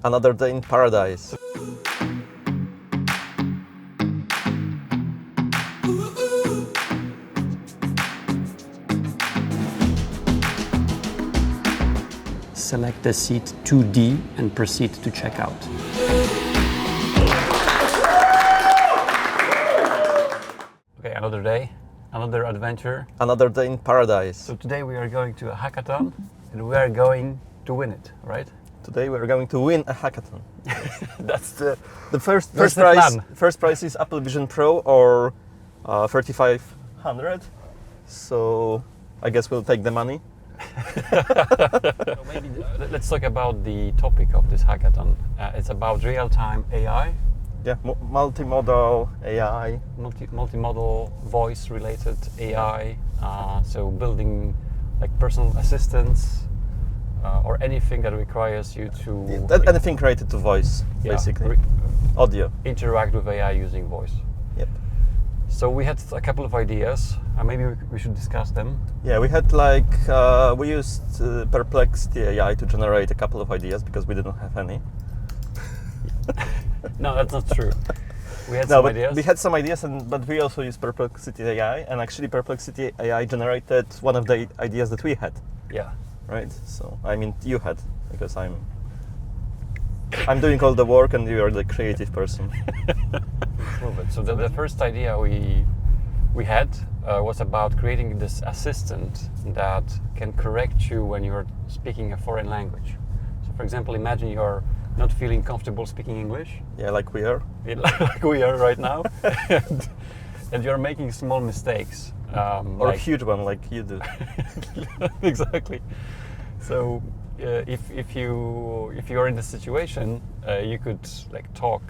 Another day in paradise. Select the seat 2D and proceed to checkout. Okay, another day, another adventure. Another day in paradise. So today we are going to a hackathon and we are going to win it, right? Today we're going to win a hackathon. That's the first the prize. plan. First prize is Apple Vision Pro or 3,500. So I guess we'll take the money. So maybe let's talk about the topic of this hackathon. It's about real-time AI. Yeah, multimodal AI. Multimodal voice-related AI. So building like personal assistants or anything that requires you to Anything related to voice, basically. Audio. Interact with AI using voice. Yep. So we had a couple of ideas. Maybe we should discuss them. Yeah, we had we used Perplexity AI to generate a couple of ideas because we didn't have any. No, that's not true. We had some ideas. We had some ideas, but we also used Perplexity AI, and actually Perplexity AI generated one of the ideas that we had. Yeah. Right. So I mean, you had, because I'm doing all the work, and you are the creative person. Move it. So the first idea we had was about creating this assistant that can correct you when you're speaking a foreign language. So, for example, imagine you're not feeling comfortable speaking English. Yeah, like we are. Like we are right now. and you're making small mistakes. Or a huge one, like you do. Exactly. So if you are in this situation, you could like talk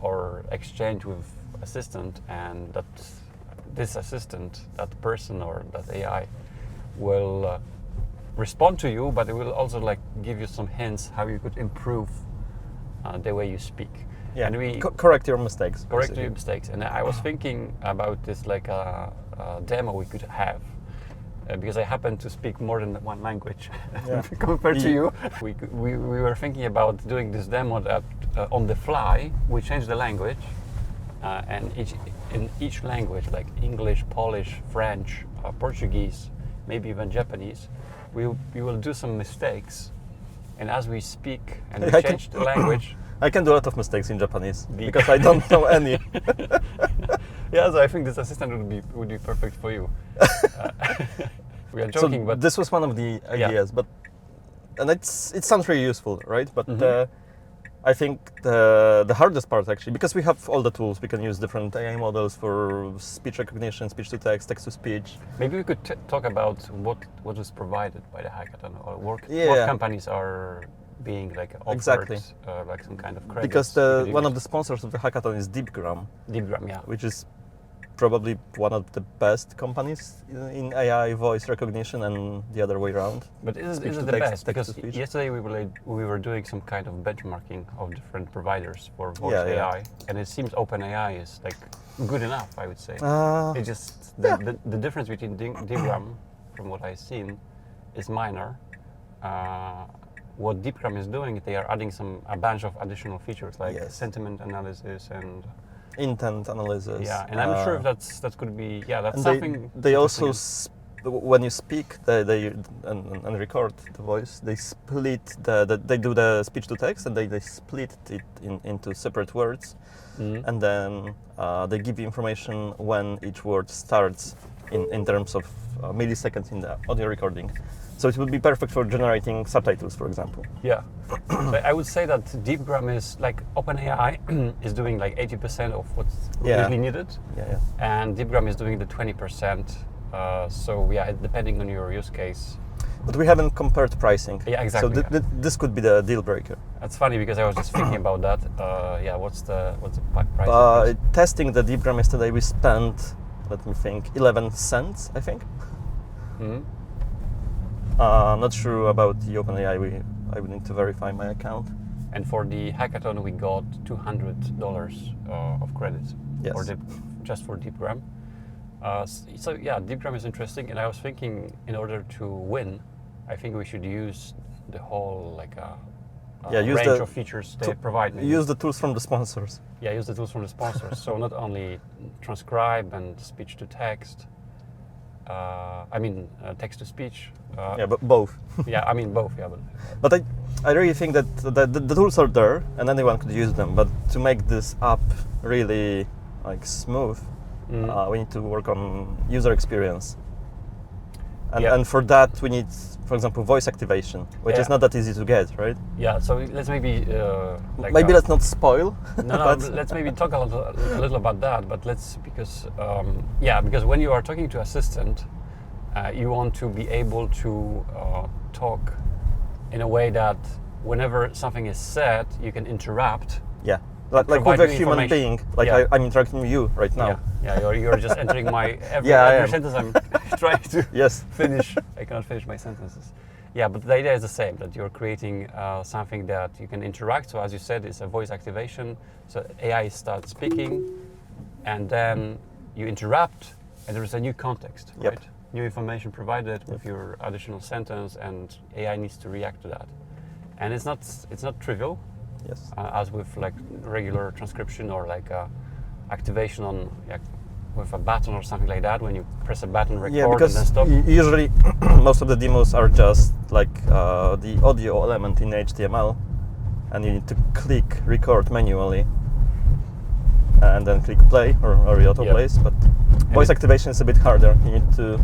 or exchange with assistant, and this assistant, that person or that AI, will respond to you, but it will also like give you some hints how you could improve the way you speak. Yeah, and we correct your mistakes. Correct basically. your mistakes. And I was thinking about this like a demo we could have. Because I happen to speak more than one language compared to you. We were thinking about doing this demo that on the fly, we change the language, and in each language, like English, Polish, French, Portuguese, maybe even Japanese, we will do some mistakes, and as we speak and we change the language. I can do a lot of mistakes in Japanese because I don't know any. Yeah, so I think this assistant would be perfect for you. We are joking, so but this was one of the ideas, and it sounds really useful, right? But I think the hardest part actually, because we have all the tools, we can use different AI models for speech recognition, speech to text, text to speech. Maybe we could talk about what is provided by the hackathon, or what companies are being like offered, like some kind of credits. Because one of the sponsors of the hackathon is Deepgram. Deepgram, yeah. Which is probably one of the best companies in AI voice recognition, and the other way around. But is it the best? Because yesterday we were doing some kind of benchmarking of different providers for voice AI, and it seems OpenAI is like good enough, I would say. It's just the difference between Deepgram, from what I've seen, is minor. What Deepgram is doing, they are adding a bunch of additional features like sentiment analysis and intent analysis. Yeah, and I'm sure if that could be that's something. They also when you speak, they and record the voice, they split they do the speech to text, and they split it into separate words, and then they give you information when each word starts in terms of milliseconds in the audio recording. So it would be perfect for generating subtitles, for example. Yeah, I would say that Deepgram is like OpenAI is doing like 80% of what's really needed, and Deepgram is doing the 20%. So depending on your use case. But we haven't compared pricing. Yeah, exactly. So this could be the deal breaker. That's funny because I was just thinking about that. What's the price? Testing the Deepgram yesterday, we spent, let me think, 11 cents, I think. Not sure about the OpenAI. I would need to verify my account. And for the hackathon, we got $200 of credits. Yes. Just for Deepgram. So Deepgram is interesting, and I was thinking, in order to win, I think we should use the whole range of features they provide. Maybe. Use the tools from the sponsors. Yeah, use the tools from the sponsors. So not only transcribe and speech to text. Text to speech. But both. Yeah, I mean both. Yeah, but I really think that the tools are there and anyone could use them. But to make this app really smooth, we need to work on user experience. And for that we need, for example, voice activation, which is not that easy to get, right? Yeah. So let's maybe let's not spoil. No, let's maybe talk a little about that. But because when you are talking to assistant, you want to be able to talk in a way that whenever something is said, you can interrupt. Yeah. Like with a human being, I'm interacting with you right now. Yeah, you're just entering my every sentence I'm trying to finish. I cannot finish my sentences. Yeah, but the idea is the same, that you're creating something that you can interact. So as you said, it's a voice activation. So AI starts speaking, and then you interrupt, and there is a new context, right? New information provided with your additional sentence, and AI needs to react to that. And it's not trivial. Yes. As with regular transcription or activation on with a button or something like that, when you press a button, record and then stop. Usually most of the demos are just the audio element in HTML, and you need to click record manually and then click play or it auto plays. But voice activation is a bit harder. You need to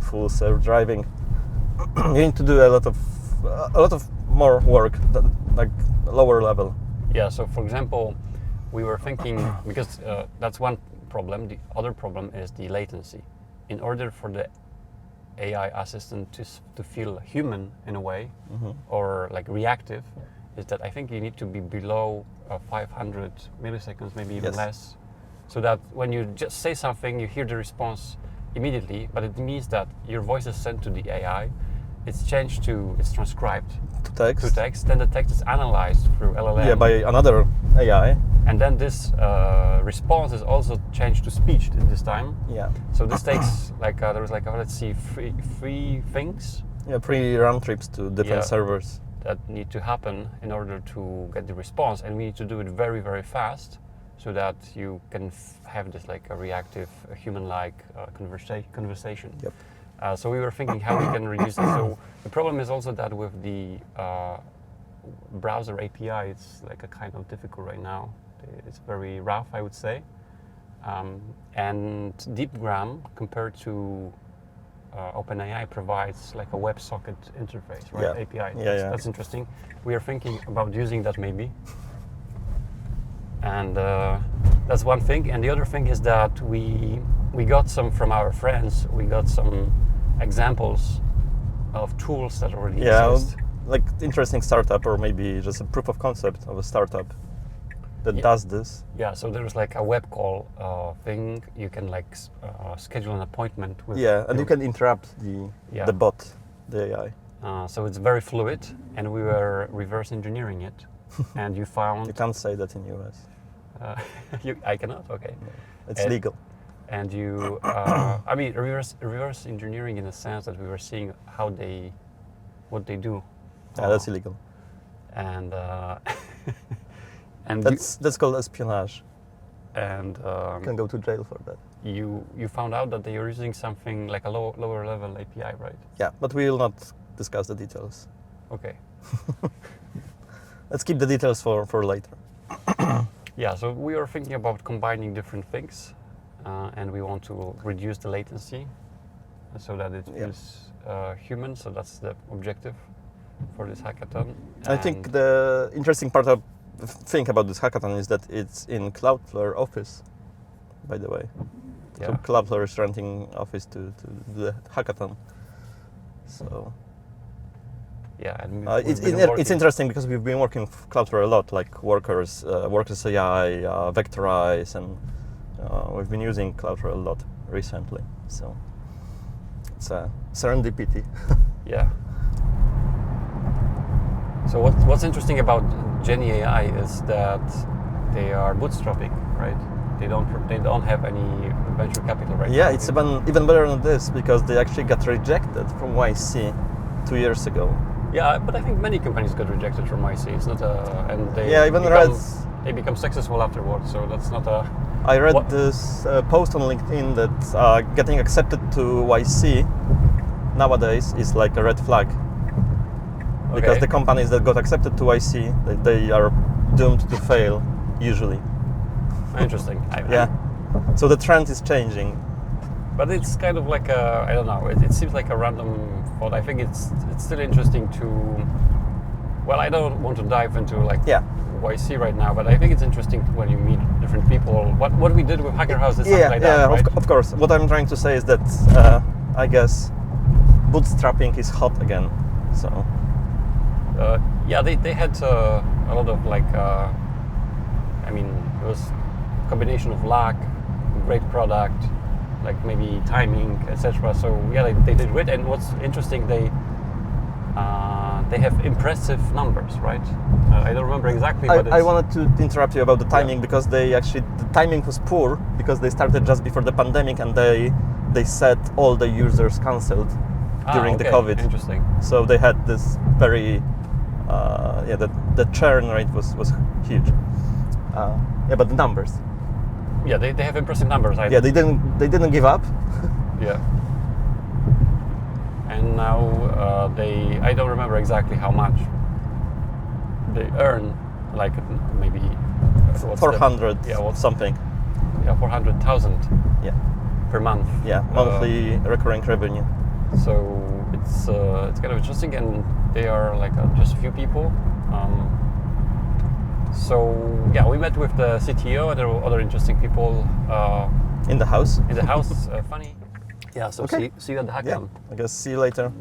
full self-driving. You need to do a lot of more work, lower level. Yeah, so for example, we were thinking, because that's one problem, the other problem is the latency. In order for the AI assistant to feel human in a way, or reactive, is that I think you need to be below 500 milliseconds, maybe even less, so that when you just say something, you hear the response immediately, but it means that your voice is sent to the AI, it's transcribed to text, then the text is analyzed through LLM. Yeah, by another AI. And then this response is also changed to speech this time. Yeah. So this takes there was let's see, three things. Yeah, 3 round trips to different servers that need to happen in order to get the response, and we need to do it very, very fast, so that you can have this a reactive, human-like conversation. Yep. So we were thinking how we can reduce it. So the problem is also that with the browser API, it's a kind of difficult right now. It's very rough, I would say. And Deepgram, compared to OpenAI, provides a WebSocket interface, right? API. That's interesting. We are thinking about using that maybe. And that's one thing. And the other thing is that we got some from our friends. We got some examples of tools that already exist. Interesting startup, or maybe just a proof of concept of a startup that does this. Yeah, so there's a web call thing. You can schedule an appointment with. Yeah, and you can interrupt the bot, the AI. So it's very fluid, and we were reverse engineering it, and you found. You can't say that in US. I cannot. Okay. No, it's legal. And you, reverse engineering in the sense that we were seeing what they do. Yeah, that's illegal. And that's called espionage. And you can go to jail for that. You found out that they are using something like a lower level API, right? Yeah, but we will not discuss the details. Okay. Let's keep the details for later. Yeah, so we are thinking about combining different things, and we want to reduce the latency so that it feels human. So that's the objective for this hackathon. I think the interesting thing about this hackathon is that it's in Cloudflare office, by the way. Yeah. So Cloudflare is renting office to do the hackathon. So yeah, and it's interesting because we've been working with Cloudflare a lot, like Workers AI, Vectorize, and we've been using Cloudflare a lot recently. So it's a serendipity. Yeah. So what's interesting about Genie AI is that they are bootstrapping, right? They don't have any venture capital right now. Yeah, it's even better than this, because they actually got rejected from YC 2 years ago. Yeah, but I think many companies got rejected from YC. It's not and they they become successful afterwards. So that's not a. I read this post on LinkedIn that getting accepted to YC nowadays is like a red flag. Because the companies that got accepted to YC, they are doomed to fail, usually. Interesting. Yeah. So the trend is changing. But it's kind of like I don't know. It seems like a random thought. I think it's still interesting to. Well, I don't want to dive into like YC right now, but I think it's interesting when you meet different people. What we did with Hacker House is something like that, right? Of course. What I'm trying to say is that I guess bootstrapping is hot again. So. Yeah, they had a lot of like. I mean, it was a combination of luck, great product, like maybe timing, etc. So yeah, they did great. And what's interesting, they have impressive numbers, right? I don't remember exactly. But I wanted to interrupt you about the timing because the timing was poor because they started just before the pandemic and they said all the users cancelled during the COVID. Interesting. So they had this very the churn rate was huge. But the numbers. Yeah, they have impressive numbers. They didn't give up. Yeah. And now I don't remember exactly how much they earn, like maybe 400 something. Yeah, 400,000. Yeah. Per month. Yeah, monthly recurring revenue. So it's kind of interesting, and they are like just a few people. So yeah, we met with the CTO and there were other interesting people in the house. Funny. Yeah. So see you at the hackathon. Yeah, I guess see you later.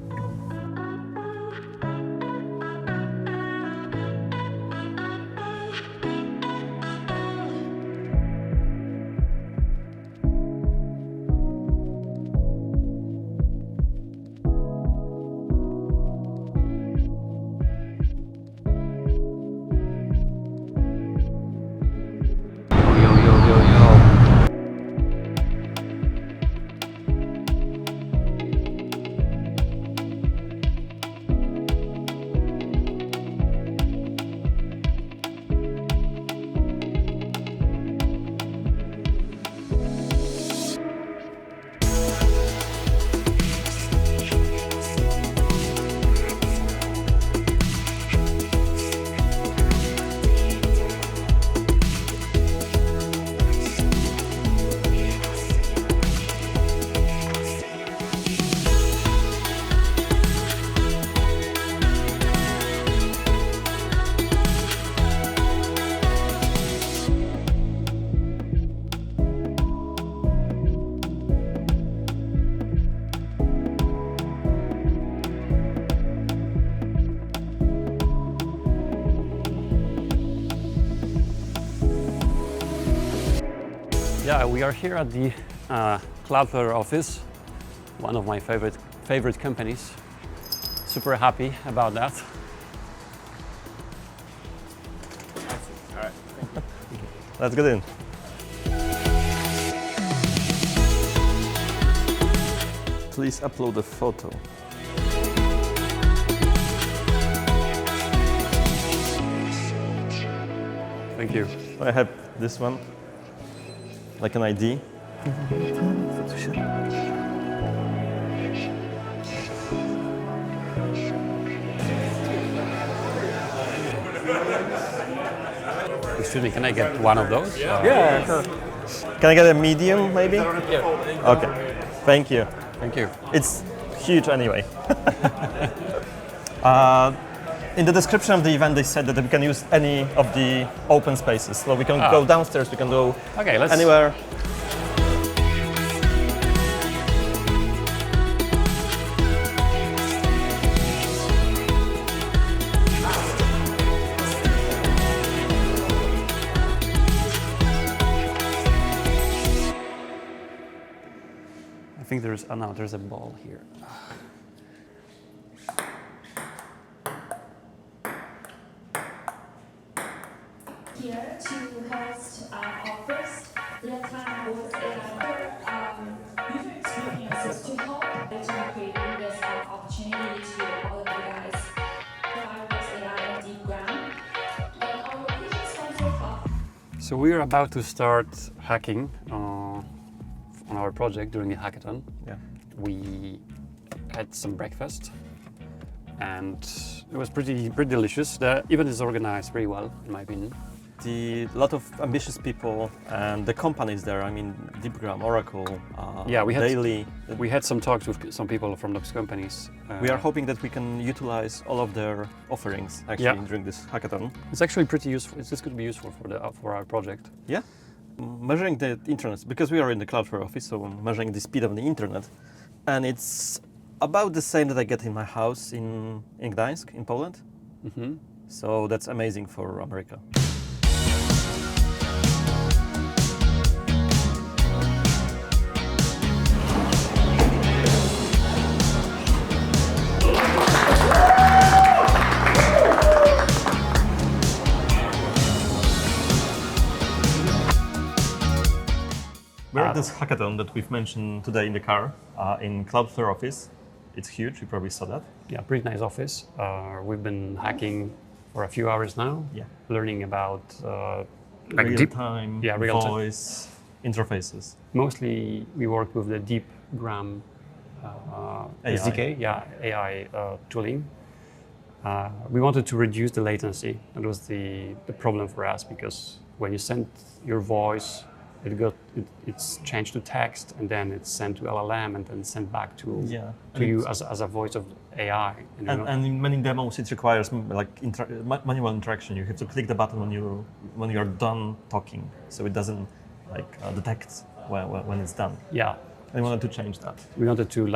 Yeah, we are here at the Cloudflare office, one of my favorite companies. Super happy about that. All right. Let's get in. Please upload a photo. Thank you. I have this one, like an ID. Excuse me, can I get one of those? Yeah, sure. Can I get a medium, maybe? Yeah. Okay. Thank you. Thank you. It's huge anyway. In the description of the event, they said that we can use any of the open spaces. So we can go downstairs, we can go anywhere. I think there's a ball here. Here to host our first real-time voice AI user experiences to help to create this opportunity to all So we're about to start hacking on our project during the hackathon. Yeah. We had some breakfast, and it was pretty delicious. The event is organized very well, in my opinion. A lot of ambitious people and the companies there. I mean, Deepgram, Oracle, Daily. We had some talks with some people from those companies. We are hoping that we can utilize all of their offerings actually during this hackathon. It's actually pretty useful. This could be useful for our project. Yeah. Measuring the internet, because we are in the Cloudflare office, so measuring the speed of the internet, and it's about the same that I get in my house in Gdańsk, in Poland. Mm-hmm. So that's amazing for America. We're at this hackathon that we've mentioned today in the car, in Cloudflare office. It's huge, you probably saw that. Yeah, pretty nice office. We've been hacking for a few hours now, learning about real-time voice interfaces. Mostly we work with the Deepgram SDK, AI tooling. We wanted to reduce the latency. That was the problem for us, because when you send your voice, it's changed to text, and then it's sent to LLM, and then sent back to you as a voice of AI. And in many demos, it requires manual interaction. You have to click the button when you're done talking, so it doesn't detect when it's done. Yeah. And we wanted to change that. We wanted to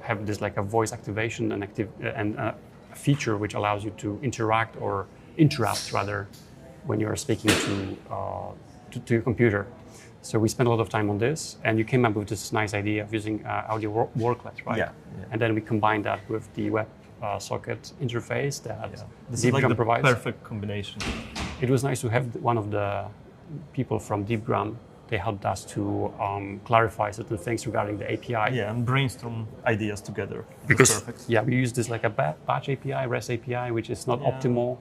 have this a voice activation and a feature which allows you to interact or interrupt rather when you're speaking to your computer. So we spent a lot of time on this, and you came up with this nice idea of using audio worklets, right? Yeah. And then we combined that with the web socket interface that this is the provides. Perfect combination. It was nice to have one of the people from Deepgram. They helped us to clarify certain things regarding the API. Yeah, and brainstorm ideas together. Because perfect. we use this a batch API, REST API, which is not optimal,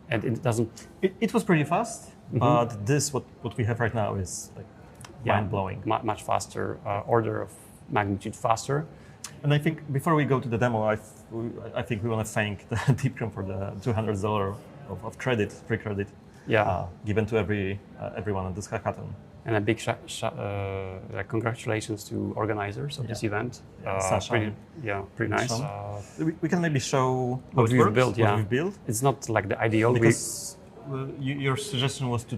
and it doesn't. It was pretty fast, but what we have right now is mind-blowing. Much faster, order of magnitude faster. And I think before we go to the demo, I think we want to thank the Deepgram for the $200 of credit, free credit, given to everyone at this hackathon. And a big congratulations to organizers of this event. Pretty nice. We can maybe show what we've built. What we've built. It's not the ideal. Because your suggestion was to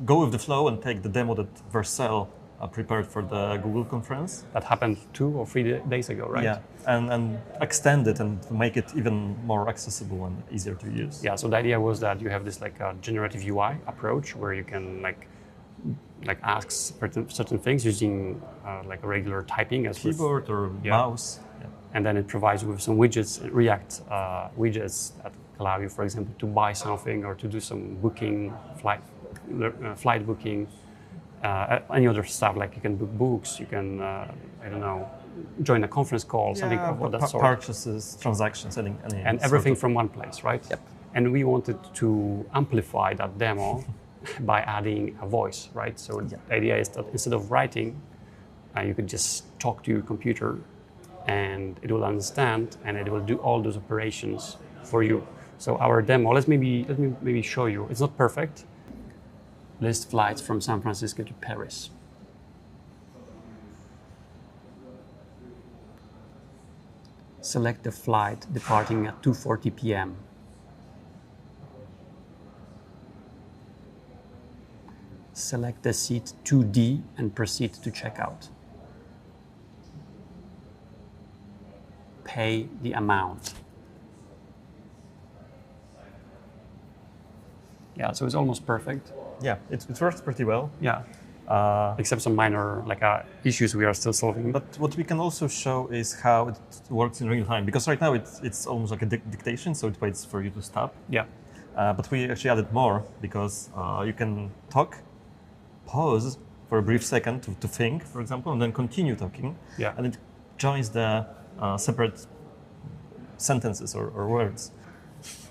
go with the flow and take the demo that Vercel prepared for the Google conference. That happened 2 or 3 days ago, right? Yeah, and extend it and make it even more accessible and easier to use. Yeah, so the idea was that you have this a generative UI approach where you can ask certain things using regular typing as keyboard or mouse. Yeah. And then it provides you with some widgets, React widgets that allow you, for example, to buy something or to do some booking, flight booking, any other stuff. You can book books, you can, join a conference call, something of that sort. Purchases, transactions, and everything from one place, right? Yep. And we wanted to amplify that demo by adding a voice, right? So the idea is that instead of writing, you could just talk to your computer, and it will understand, and it will do all those operations for you. So our demo, let me maybe show you. It's not perfect. List flights from San Francisco to Paris. Select the flight departing at 2:40 p.m. Select the seat 2D and proceed to checkout. Pay the amount. Yeah, so it's almost perfect. Yeah, it works pretty well. Yeah, except some minor issues we are still solving. But what we can also show is how it works in real time, because right now it's almost like a dictation, so it waits for you to stop. Yeah. But we actually added more, because you can talk, pause for a brief second to think, for example, and then continue talking. Yeah. And it joins the separate sentences or words.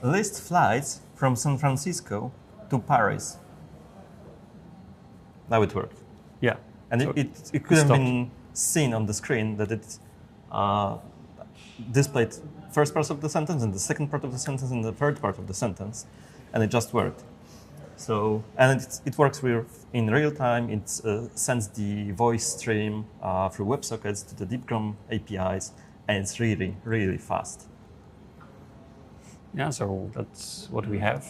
List flights from San Francisco to Paris. Now it worked. Yeah. And So it could have stopped. been seen on the screen that it displayed first part of the sentence and the second part of the sentence and the third part of the sentence, and it just worked. So, and it works in real time. It sends the voice stream through WebSockets to the Deepgram APIs, and it's really, really fast. Yeah, so that's what we have.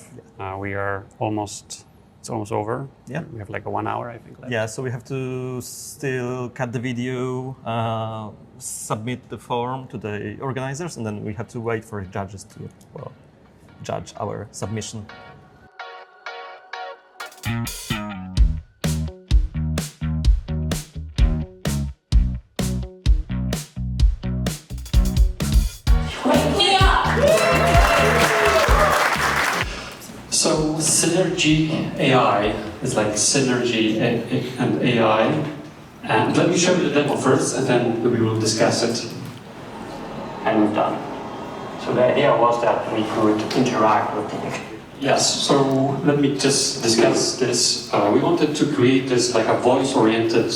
We are it's almost over. Yeah. We have like 1 hour, I think, left. Yeah, so we have to still cut the video, submit the form to the organizers, and then we have to wait for judges to judge our submission. So Synergy AI is like Synergy and AI. And let me show you the demo first, and then we will discuss it. And we've done. So the idea was that we could interact with the experience. Yes, so let me just discuss this. We wanted to create this like a voice-oriented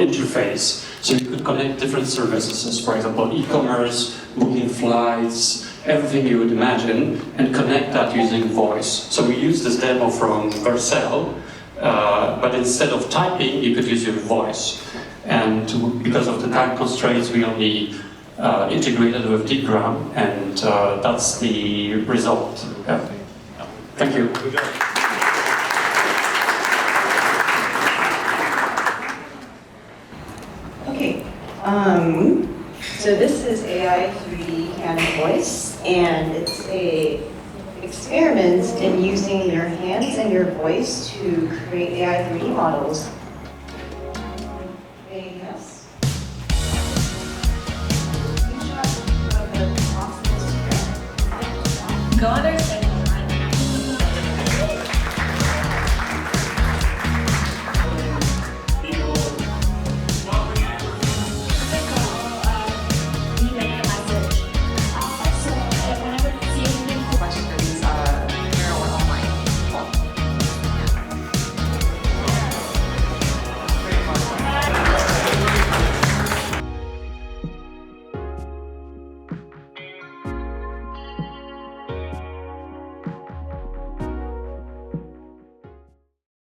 interface, so you could connect different services, for example, e-commerce, booking flights, everything you would imagine, and connect that using voice. So we used this demo from Vercel, but instead of typing, you could use your voice. And because of the time constraints, we only integrated with Deepgram, and that's the result. Yeah. Thank you. Okay, so this is AI 3D Canon Voice, and it's a experiment in using your hands and your voice to create AI 3D models. Yes. Go under